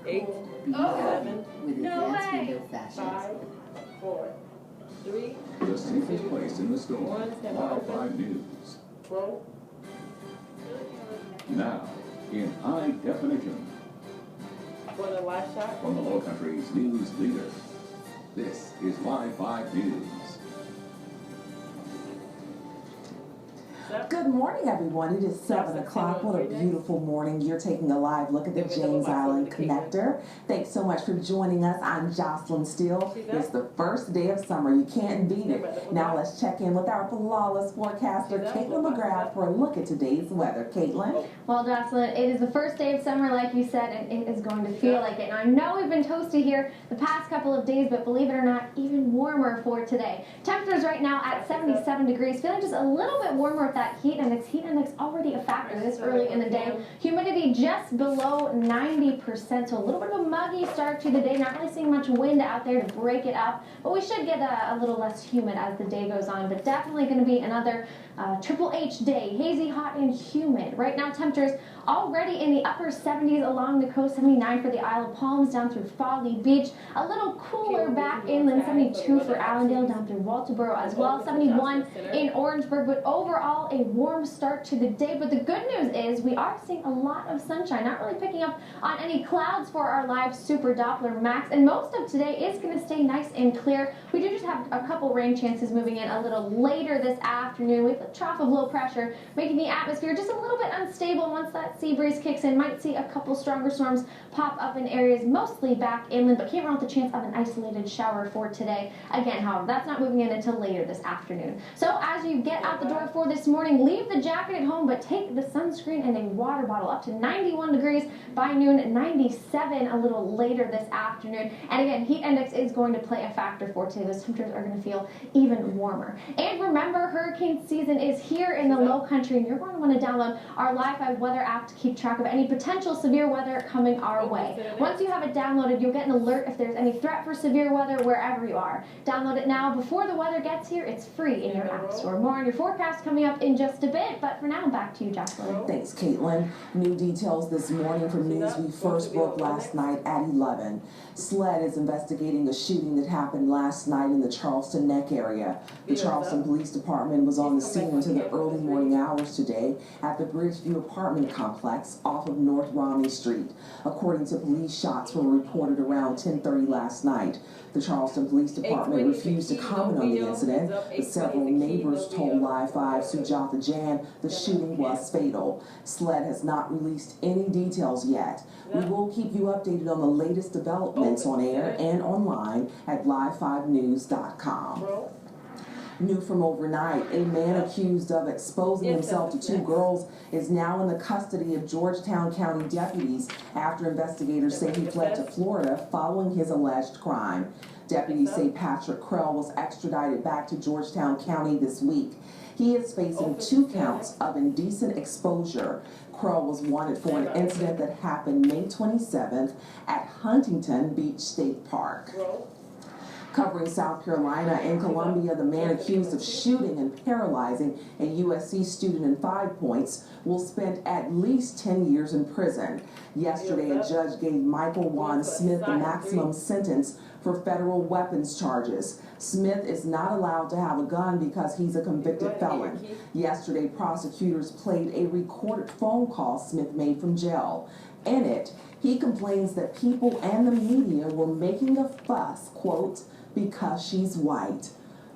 8, Be 7, with advanced window fashions. 5, 4, 3, The safest place in the store. 1, stand by, Live 5 open. News. Roll. Now, in high definition, For the last shot. from the Low Country's news leader, this is Live 5 News. Good morning, everyone. It is 7 o'clock. What a beautiful morning. You're taking a live look at the James Island Connector. Thanks so much for joining us. I'm Jocelyn Steele. It's the first day of summer. You can't beat it. Now let's check in with our flawless forecaster, Caitlin McGrath, for a look at today's weather. Caitlin? Well, Jocelyn, it is the first day of summer, like you said, and it is going to feel like it. And I know we've been toasty here the past couple of days, but believe it or not, even warmer for today. Temperatures right now at 77 degrees, feeling just a little bit warmer with that heat index already a factor this early in the day. Humidity just below 90%, so a little bit of a muggy start to the day. Not really seeing much wind out there to break it up, but we should get a little less humid as the day goes on. But definitely going to be another Triple H day, hazy, hot, and humid. Right now, temperatures already in the upper 70s along the coast, 79 for the Isle of Palms down through Folly Beach. A little cooler back inland, 72 for Allendale down through Walterboro as well, 71 in Orangeburg. But overall, a warm start to the day. But the good news is we are seeing a lot of sunshine, not really picking up on any clouds for our live Super Doppler Max. And most of today is going to stay nice and clear. We do just have a couple rain chances moving in a little later this afternoon. We have a trough of low pressure making the atmosphere just a little bit unstable. Once that sea breeze kicks in, might see a couple stronger storms pop up in areas mostly back inland, but can't rule out the chance of an isolated shower for today. Again, however, that's not moving in until later this afternoon. So as you get out the door for this morning, leave the jacket at home, but take the sunscreen and a water bottle. Up to 91 degrees by noon, 97 a little later this afternoon. And again, heat index is going to play a factor for today. Those temperatures are going to feel even warmer. And remember, hurricane season is here in the Low Country, and you're going to want to download our Live 5 weather app to keep track of any potential severe weather coming our way. Once you have it downloaded, you'll get an alert if there's any threat for severe weather wherever you are. Download it now before the weather gets here. It's free in your app store. More on your forecast coming up in just a bit, but for now, back to you, Jocelyn. Thanks, Caitlin. New details this morning from news we first broke last night at 11. SLED is investigating a shooting that happened last night in the Charleston Neck area. The Charleston Police Department was on the scene into the early morning hours today at the Bridgeview apartment complex off of North Romney Street. According to police, shots were reported around 10:30 last night. The Charleston Police Department refused to comment on the incident, but several neighbors told Live 5 Sujatha Jan the shooting was fatal. SLED has not released any details yet. We will keep you updated on the latest developments on air and online at live5news.com. New from overnight, a man accused of exposing himself to two girls is now in the custody of Georgetown County deputies after investigators say he fled to Florida following his alleged crime. Deputies say Patrick Krell was extradited back to Georgetown County this week. He is facing 2 counts of indecent exposure. Krell was wanted for an incident that happened May 27th at Huntington Beach State Park. Covering South Carolina and Columbia, the man accused of shooting and paralyzing a USC student in 5 Points will spend at least 10 years in prison. Yesterday, a judge gave Michael Juan Smith the maximum sentence for federal weapons charges. Smith is not allowed to have a gun because he's a convicted felon. Yesterday, prosecutors played a recorded phone call Smith made from jail. In it, he complains that people and the media were making a fuss, quote, because she's white.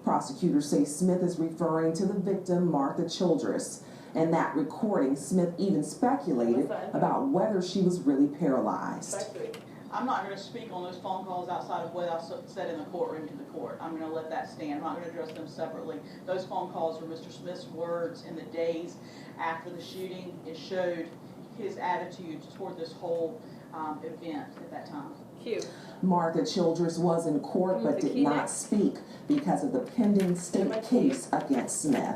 Prosecutors say Smith is referring to the victim, Martha Childress. In that recording, Smith even speculated about whether she was really paralyzed. I'm not going to speak on those phone calls outside of what I said in the courtroom to the court. I'm going to let that stand. I'm not going to address them separately. Those phone calls were Mr. Smith's words in the days after the shooting. It showed his attitude toward this whole event at that time. Martha Childress was in court but did not speak because of the pending state case against Smith.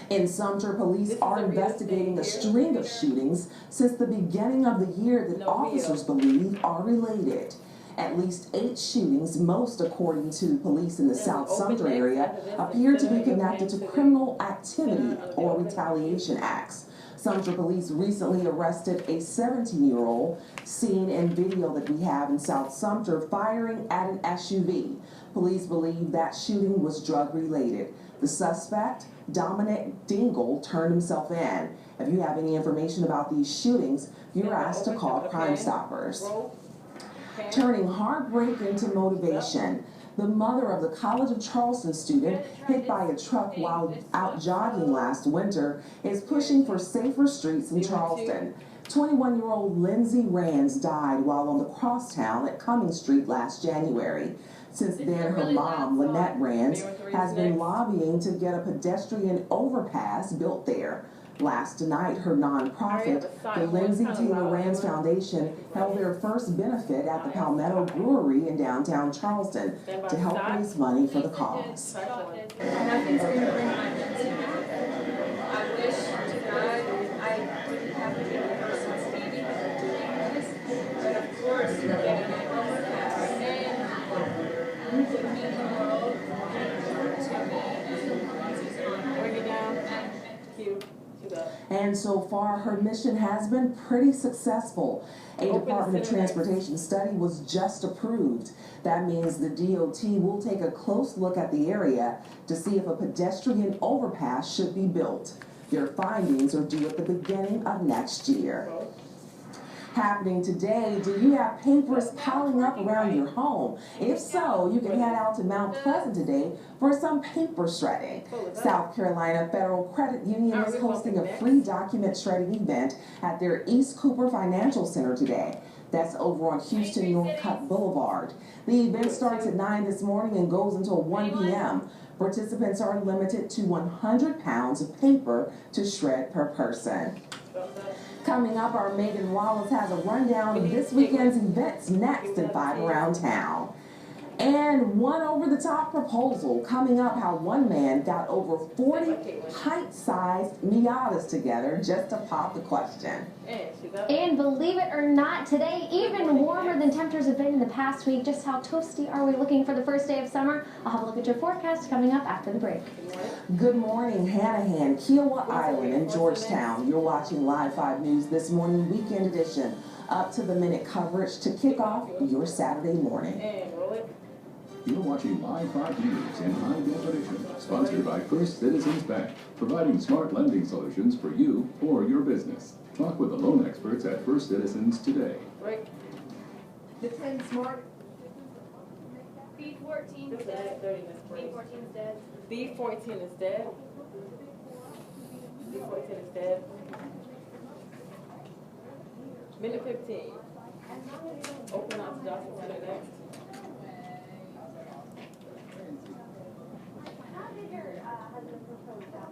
In Sumter, police are investigating a string of shootings since the beginning of the year that officers believe are related. At least 8 shootings, most according to police in the South Sumter area, appear to be connected to criminal activity or retaliation acts. Sumter police recently arrested a 17-year-old seen in video that we have in South Sumter firing at an SUV. Police believe that shooting was drug-related. The suspect, Dominic Dingle, turned himself in. If you have any information about these shootings, you're asked to call Crime Stoppers. Turning heartbreak into motivation. The mother of the College of Charleston student hit by a truck while out jogging last winter is pushing for safer streets in Charleston. 21-year-old Lindsay Rands died while on the crosstown at Cummings Street last January. Since then, her mom, Lynette Rands, has been lobbying to get a pedestrian overpass built there. Last night, her nonprofit, the Lindsay Taylor Rands Foundation, held their first benefit at the Palmetto Brewery in downtown Charleston to help raise money for the cause. Nothing's going to bring my friends together. I wish to God I didn't have to be the person standing there doing this, but of course, getting my overpass and the mean world to me is an honor. Bring it down. Cue. And so far, her mission has been pretty successful. A Department of Transportation study was just approved. That means the DOT will take a close look at the area to see if a pedestrian overpass should be built. Their findings are due at the beginning of next year. Happening today, do you have papers piling up around your home? If so, you can head out to Mount Pleasant today for some paper shredding. South Carolina Federal Credit Union is hosting a free document shredding event at their East Cooper Financial Center today. That's over on Houston Northcutt Boulevard. The event starts at 9 this morning and goes until 1 p.m. Participants are limited to 100 pounds of paper to shred per person. Coming up, our Megan Wallace has a rundown of this weekend's events next in 5 Around Town. And one over-the-top proposal coming up, how one man got over 40 height-sized Miatas together just to pop the question. And believe it or not, today even warmer than temperatures have been in the past week. Just how toasty are we looking for the first day of summer? I'll have a look at your forecast coming up after the break. Good morning, Hanahan, Kiowa Island, and Georgetown. You're watching Live 5 News this morning, weekend edition. Up-to-the-minute coverage to kick off your Saturday morning. You're watching Live 5 News in high definition, sponsored by First Citizens Bank, providing smart lending solutions for you or your business. Talk with the loan experts at First Citizens today. The 10 smart. B14 is dead. B14 is dead. B14 is dead. B14 is dead. Minute 15. Open up to Johnson Center next. How did your husband propose that?